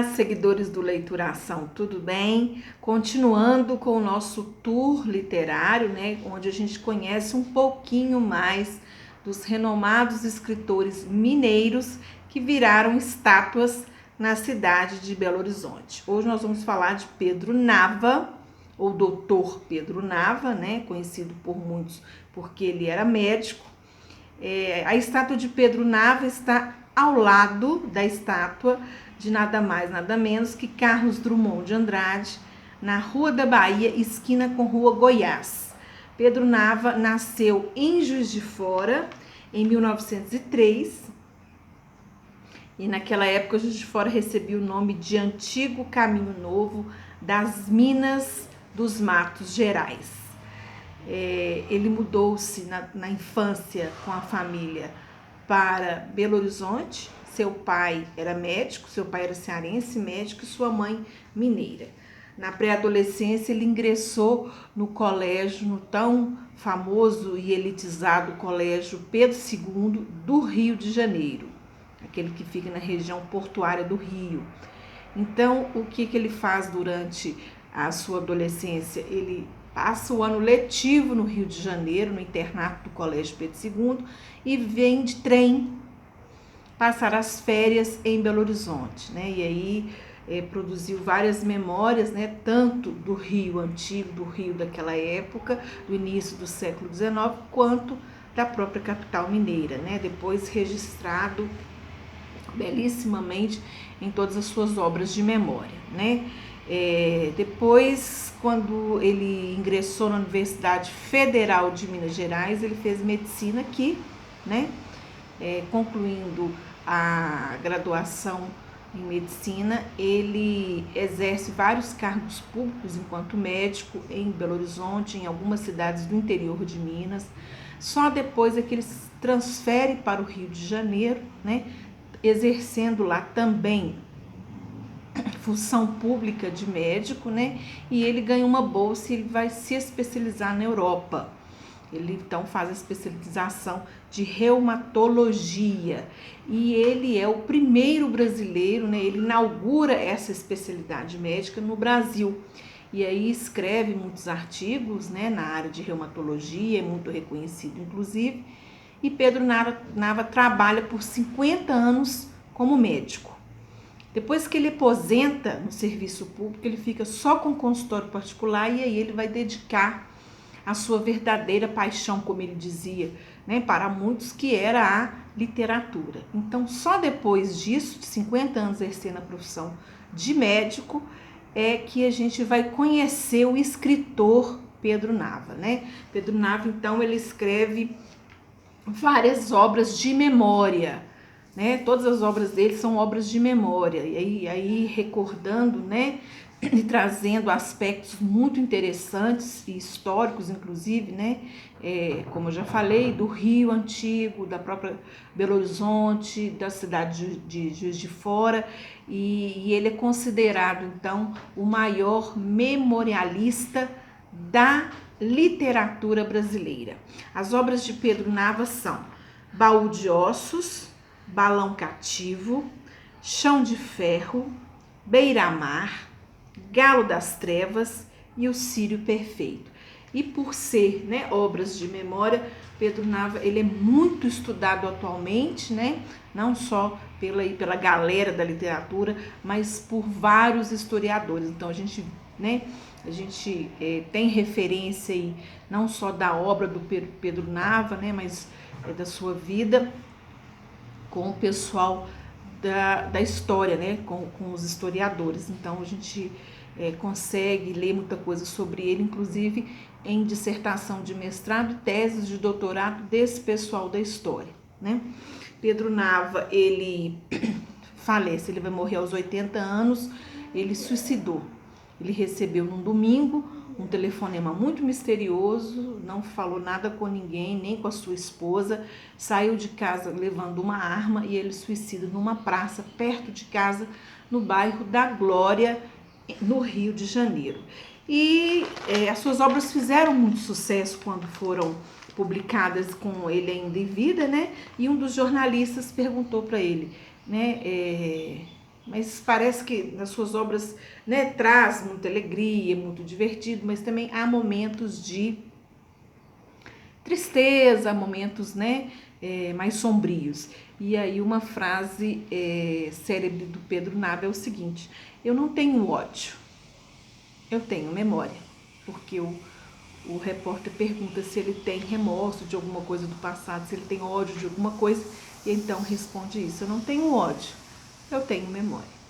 Olá, seguidores do Leituração, tudo bem? Continuando com o nosso tour literário, né, onde a gente conhece um pouquinho mais dos renomados escritores mineiros que viraram estátuas na cidade de Belo Horizonte. Hoje nós vamos falar de Pedro Nava, ou Doutor Pedro Nava, né, conhecido por muitos porque ele era médico. A estátua de Pedro Nava está ao lado da estátua de nada mais, nada menos que Carlos Drummond de Andrade, na Rua da Bahia, esquina com Rua Goiás. Pedro Nava nasceu em Juiz de Fora, em 1903, e naquela época Juiz de Fora recebia o nome de Antigo Caminho Novo das Minas dos Matos Gerais. Ele mudou-se na infância com a família para Belo Horizonte. Seu pai era médico, seu pai era cearense, médico, e sua mãe mineira. Na pré-adolescência ele ingressou no colégio, no tão famoso e elitizado colégio Pedro II do Rio de Janeiro, aquele que fica na região portuária do Rio. Então, o que ele faz durante a sua adolescência? Ele passa o ano letivo no Rio de Janeiro, no internato do Colégio Pedro II, e vem de trem passar as férias em Belo Horizonte, né? E aí produziu várias memórias, né? Tanto do Rio antigo, do Rio daquela época, do início do século XIX, quanto da própria capital mineira, né? Depois registrado belíssimamente em todas as suas obras de memória, né? Depois, quando ele ingressou na Universidade Federal de Minas Gerais, ele fez medicina aqui, né? Concluindo a graduação em medicina, ele exerce vários cargos públicos enquanto médico em Belo Horizonte, em algumas cidades do interior de Minas. Só depois é que ele se transfere para o Rio de Janeiro, né? Exercendo lá também função pública de médico, né? E ele ganha uma bolsa e ele vai se especializar na Europa. Ele então faz a especialização de reumatologia e ele é o primeiro brasileiro, né? Ele inaugura essa especialidade médica no Brasil. E aí escreve muitos artigos, né, na área de reumatologia, é muito reconhecido inclusive. E Pedro Nava trabalha por 50 anos como médico. Depois que ele aposenta no serviço público, ele fica só com consultório particular e aí ele vai dedicar a sua verdadeira paixão, como ele dizia, né, para muitos, que era a literatura. Então, só depois disso, de 50 anos exercendo a profissão de médico, é que a gente vai conhecer o escritor Pedro Nava, né? Pedro Nava, então, ele escreve várias obras de memória, né? Todas as obras dele são obras de memória, e aí recordando, né, e trazendo aspectos muito interessantes e históricos, inclusive, né? Como eu já falei, do Rio Antigo, da própria Belo Horizonte, da cidade de Juiz de Fora, e ele é considerado, então, o maior memorialista da literatura brasileira. As obras de Pedro Nava são Baú de Ossos, Balão Cativo, Chão de Ferro, Beira-Mar, Galo das Trevas e O Círio Perfeito. E por ser, né, obras de memória, Pedro Nava, ele é muito estudado atualmente, né, não só pela galera da literatura, mas por vários historiadores. Então a gente tem referência aí, não só da obra do Pedro Nava, né, mas da sua vida com o pessoal da história, né, com os historiadores. Então a gente consegue ler muita coisa sobre ele, inclusive em dissertação de mestrado e teses de doutorado desse pessoal da história, né? Pedro Nava, ele falece, ele vai morrer aos 80 anos, ele suicidou. Ele recebeu num domingo um telefonema muito misterioso, não falou nada com ninguém, nem com a sua esposa, saiu de casa levando uma arma e ele suicida numa praça perto de casa, no bairro da Glória, no Rio de Janeiro. E as suas obras fizeram muito sucesso quando foram publicadas com ele ainda em vida, né? E um dos jornalistas perguntou para ele, né, mas parece que nas suas obras, né, traz muita alegria, muito divertido, mas também há momentos de tristeza, momentos, né, mais sombrios. E aí uma frase célebre do Pedro Nava é o seguinte: eu não tenho ódio, eu tenho memória. Porque o repórter pergunta se ele tem remorso de alguma coisa do passado, se ele tem ódio de alguma coisa, e então responde isso: eu não tenho ódio, eu tenho memória.